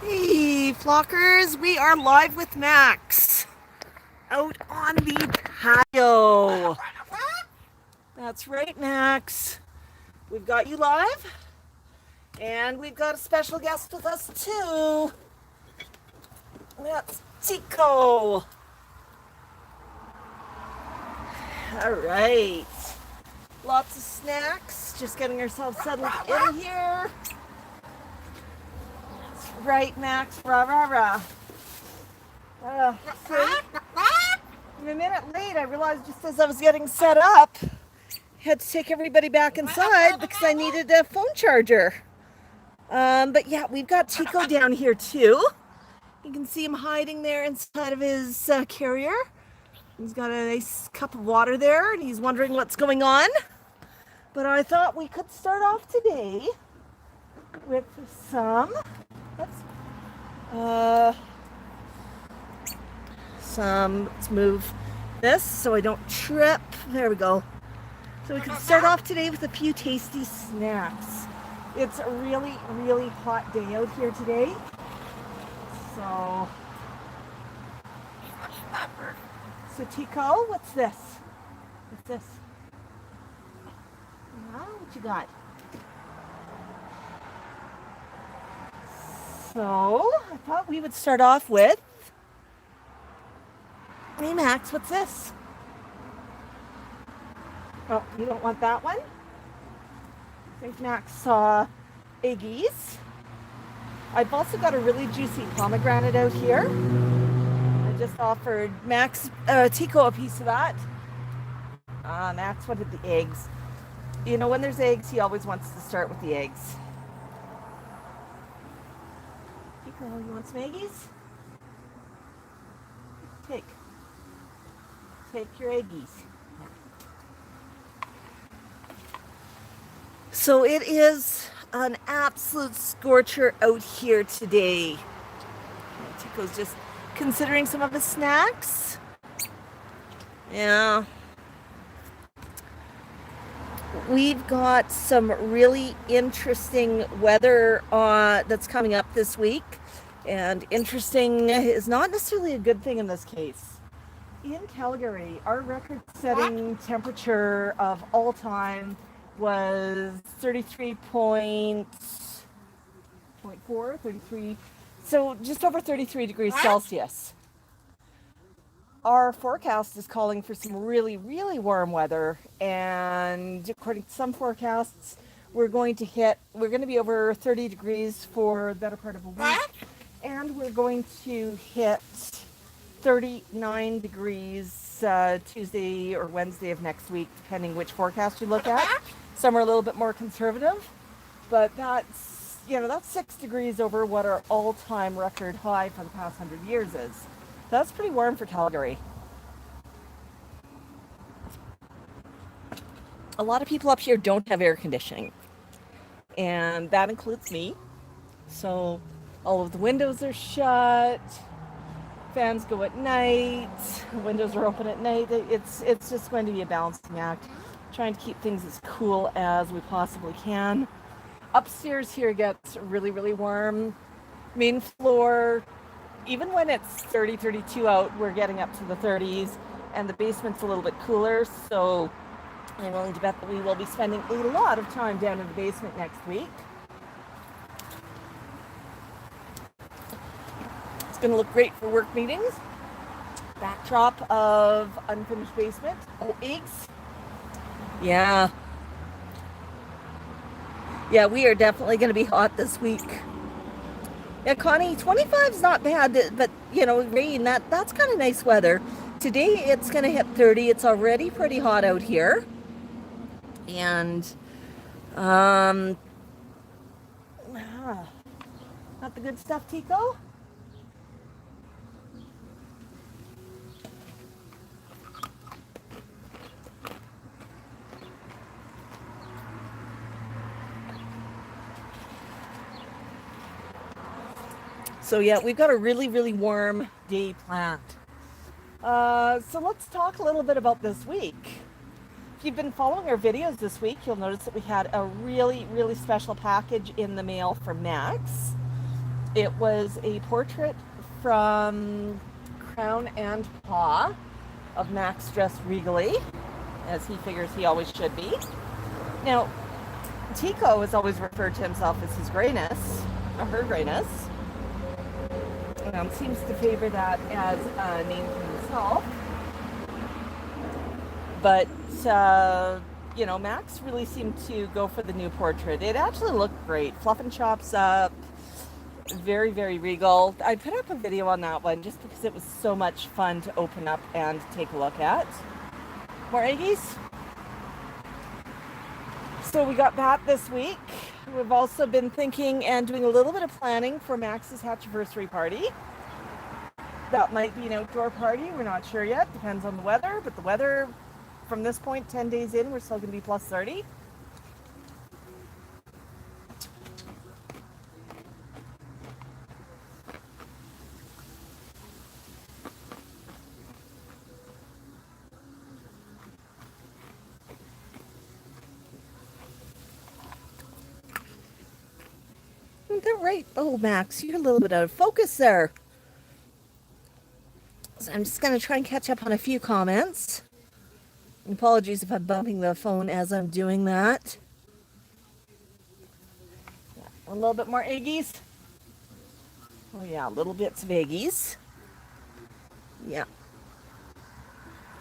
Hey, flockers, we are live with Max out on the patio. That's right, Max. We've got you live, and we've got a special guest with us too. That's Tico. All right. Lots of snacks. Just getting ourselves settled in here. That's right, Max. Rah, rah, rah. So, I'm a minute late. I realized just as I was getting set up, I had to take everybody back inside because I needed a phone charger. But yeah, we've got Tico down here too. You can see him hiding there inside of his carrier. He's got a nice cup of water there and he's wondering what's going on. But I thought we could start off today with let's move this so I don't trip. There we go. So we can start off today with a few tasty snacks. It's a really, really hot day out here today. So Tico, what's this? What's this? What you got? So I thought we would start off with, hey Max, what's this? Oh, you don't want that one? I think Max saw Iggy's. I've also got a really juicy pomegranate out here. I just offered Tico a piece of that. Max wanted the eggs. You know, when there's eggs, he always wants to start with the eggs. Tico, you want some eggies? Take your eggies. So it is an absolute scorcher out here today. Tico's just considering some of his snacks. Yeah. We've got some really interesting weather that's coming up this week. And interesting is not necessarily a good thing in this case. In Calgary, our record-setting temperature of all time was 33.4, so just over 33 degrees Celsius. Our forecast is calling for some really, really warm weather, and according to some forecasts, we're going to be over 30 degrees for the better part of a week, and we're going to hit 39 degrees Tuesday or Wednesday of next week, depending which forecast you look at. Some are a little bit more conservative, but that's 6 degrees over what our all-time record high for the past 100 years is. That's pretty warm for Calgary. A lot of people up here don't have air conditioning, and that includes me. So all of the windows are shut, fans go at night, windows are open at night. It's just going to be a balancing act, trying to keep things as cool as we possibly can. Upstairs here gets really, really warm. Main floor, even when it's 30, 32 out, we're getting up to the 30s, and the basement's a little bit cooler, so I'm willing to bet that we will be spending a lot of time down in the basement next week. It's going to look great for work meetings. Backdrop of unfinished basement. Oh, eggs. Yeah, we are definitely going to be hot this week. Yeah, Connie, 25 is not bad, but rain, that's kind of nice weather. Today it's going to hit 30. It's already pretty hot out here. And not the good stuff, Tico? So yeah, we've got a really, really warm day planned. So let's talk a little bit about this week. If you've been following our videos this week, you'll notice that we had a really, really special package in the mail from Max. It was a portrait from Crown and Paw of Max dressed regally, as he figures he always should be. Now, Tico has always referred to himself as his grayness, or her grayness. Seems to favor that as a name for himself. But, Max really seemed to go for the new portrait. It actually looked great. Fluff and chops up. Very, very regal. I put up a video on that one just because it was so much fun to open up and take a look at. More eggies? So we got that this week. We've also been thinking and doing a little bit of planning for Max's hatchiversary party. That might be an outdoor party. We're not sure yet. Depends on the weather. But the weather from this point, 10 days in, we're still going to be plus 30. They're right. Oh, Max, you're a little bit out of focus there. So I'm just going to try and catch up on a few comments. Apologies if I'm bumping the phone as I'm doing that. Yeah, a little bit more eggies. Oh yeah, little bits of eggies. Yeah.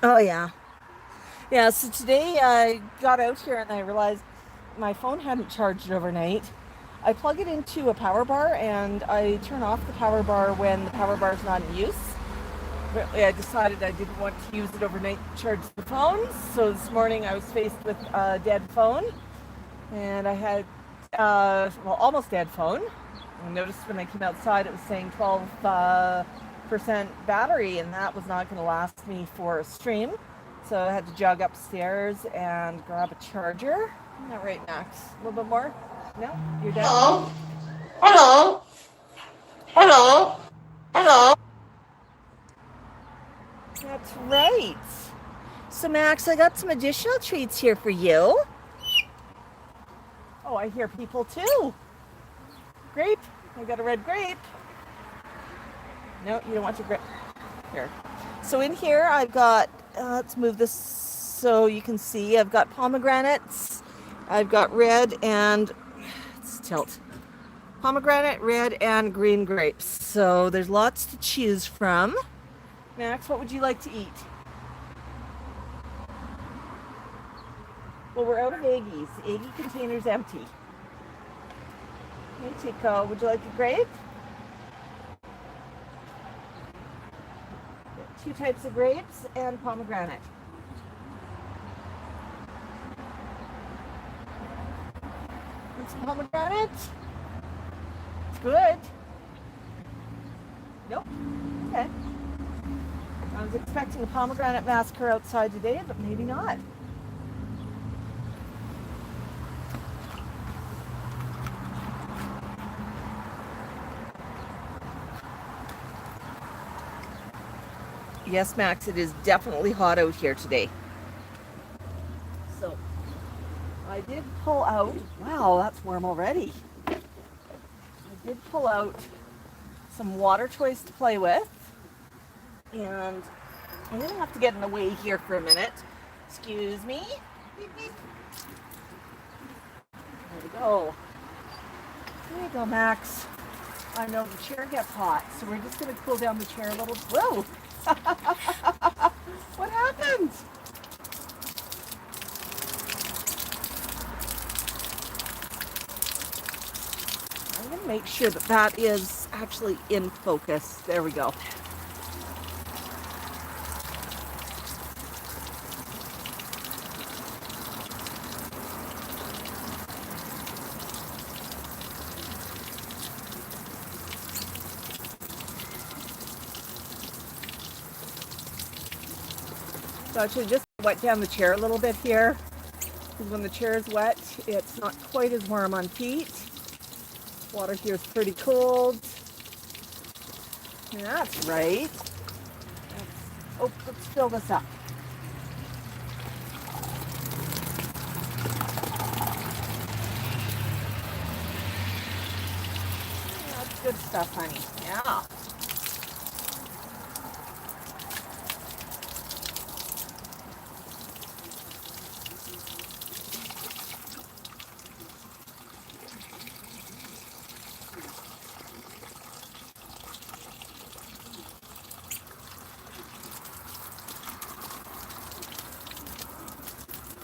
Oh yeah. Yeah, so today I got out here and I realized my phone hadn't charged overnight. I plug it into a power bar and I turn off the power bar when the power bar is not in use. Really, I decided I didn't want to use it overnight to charge the phone. So this morning I was faced with a dead phone and I had, almost dead phone. I noticed when I came outside it was saying 12% battery and that was not going to last me for a stream. So I had to jog upstairs and grab a charger. Isn't that right, Max? A little bit more? No? You're done? Hello? Hello? Hello? Hello? That's right. So Max, I got some additional treats here for you. Oh, I hear people too. Grape? I got a red grape. No, you don't want your grape. Here. So in here I've got, let's move this so you can see, I've got pomegranates, I've got red and, let's tilt, pomegranate, red and green grapes. So there's lots to choose from. Max, what would you like to eat? Well, we're out of eggies. The eggie container's empty. Hey, Tico, would you like a grape? Two types of grapes and pomegranate. It's pomegranate. It's good. Nope. Okay. I was expecting a pomegranate massacre outside today, but maybe not. Yes, Max, it is definitely hot out here today. So, I did pull out, wow, that's warm already. I did pull out some water toys to play with. And I'm going to have to get in the way here for a minute. Excuse me. Beep, beep. There we go. There you go, Max. I know the chair gets hot, so we're just going to cool down the chair a little. Whoa! What happened? I'm going to make sure that that is actually in focus. There we go. So I should just wet down the chair a little bit here, because when the chair is wet, it's not quite as warm on feet. Water here is pretty cold. That's right. Let's fill this up. That's Good stuff, honey. Yeah.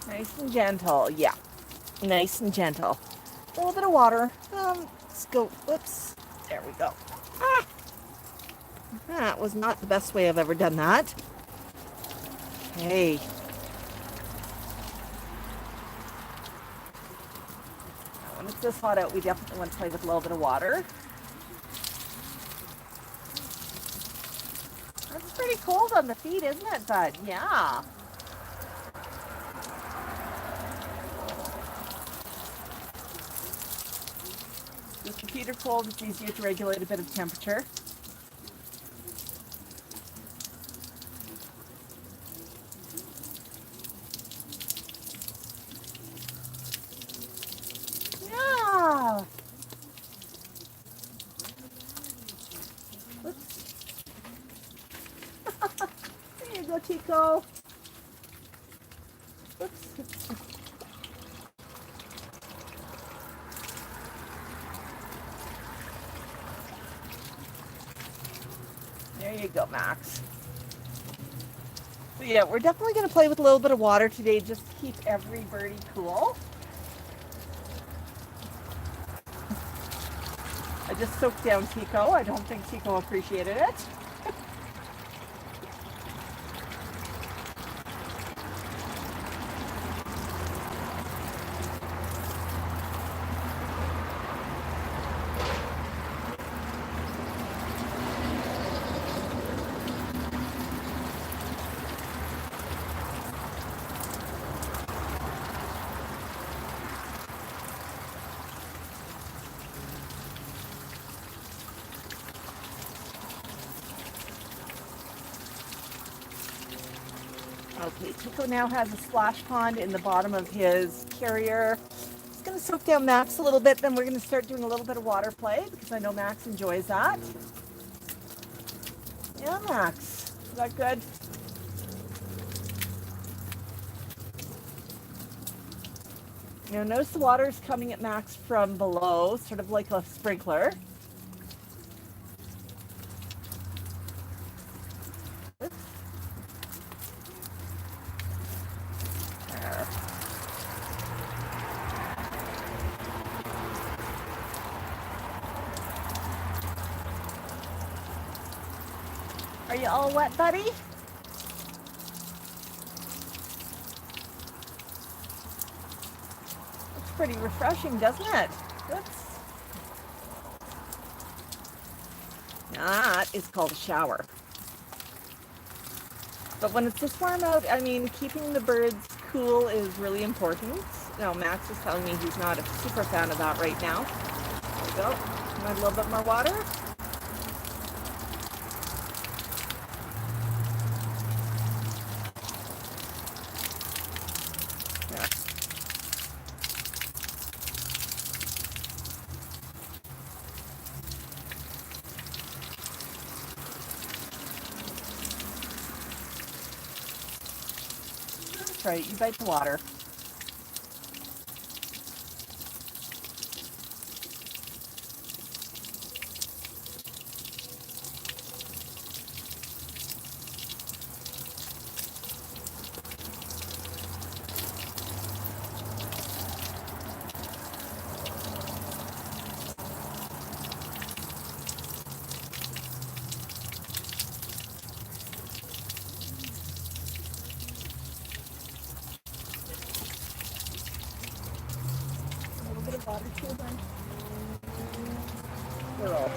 Nice and gentle. Yeah. Nice and gentle. A little bit of water. Let's go. Whoops. There we go. Ah! That was not the best way I've ever done that. Hey. When it's this hot out, we definitely want to play with a little bit of water. That's pretty cold on the feet, isn't it, bud? Yeah. If the feet are cold, it's easier to regulate a bit of temperature. Yeah. There you go, Chico. Oops. There you go, Max. So yeah, we're definitely going to play with a little bit of water today just to keep every birdie cool. I just soaked down Tico. I don't think Tico appreciated it. Okay, Tico now has a splash pond in the bottom of his carrier. Just going to soak down Max a little bit, then we're going to start doing a little bit of water play because I know Max enjoys that. Yeah, Max. Is that good? Now notice the water is coming at Max from below, sort of like a sprinkler. There. Are you all wet, buddy? It's pretty refreshing, doesn't it? Oops. That is called a shower. But when it's this warm out, I mean, keeping the birds cool is really important. Now, Max is telling me he's not a super fan of that right now. There we go. Add a little bit more water. There. That's right, you bite the water. Water too, then. Girl.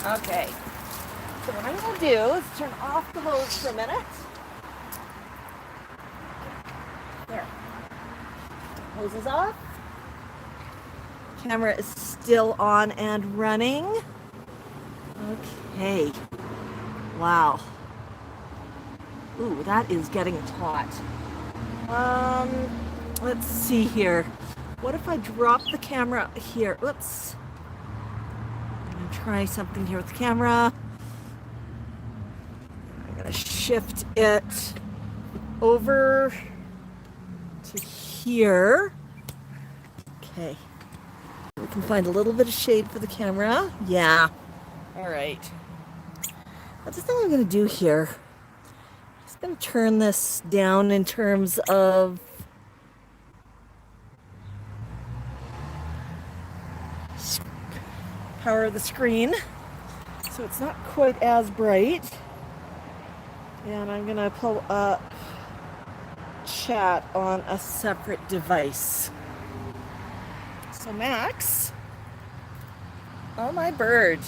Okay. So what I'm going to do is turn off the hose for a minute. There. Hose is off. Camera is still on and running. Okay. Wow. Ooh, that is getting hot. Let's see here. What if I drop the camera here? Oops. I'm gonna try something here with the camera. I'm gonna shift it over to here. Okay. We can find a little bit of shade for the camera. Yeah. All right. That's the thing I'm gonna do here. Just gonna turn this down in terms of power of the screen, so it's not quite as bright. And I'm gonna pull up chat on a separate device. So Max, oh my bird.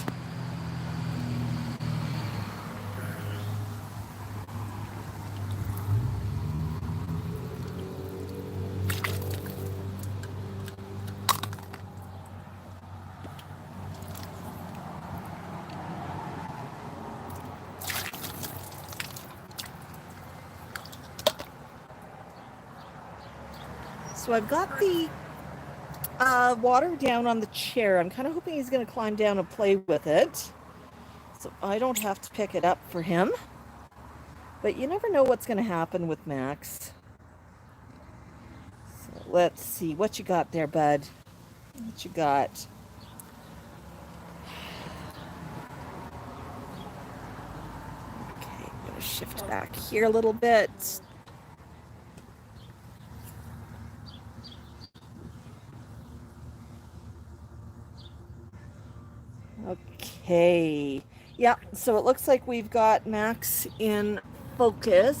So I've got the water down on the chair. I'm kind of hoping he's going to climb down and play with it, so I don't have to pick it up for him. But you never know what's going to happen with Max. So let's see. What you got there, bud? What you got? Okay, I'm going to shift back here a little bit. Okay. Yeah, so it looks like we've got Max in focus.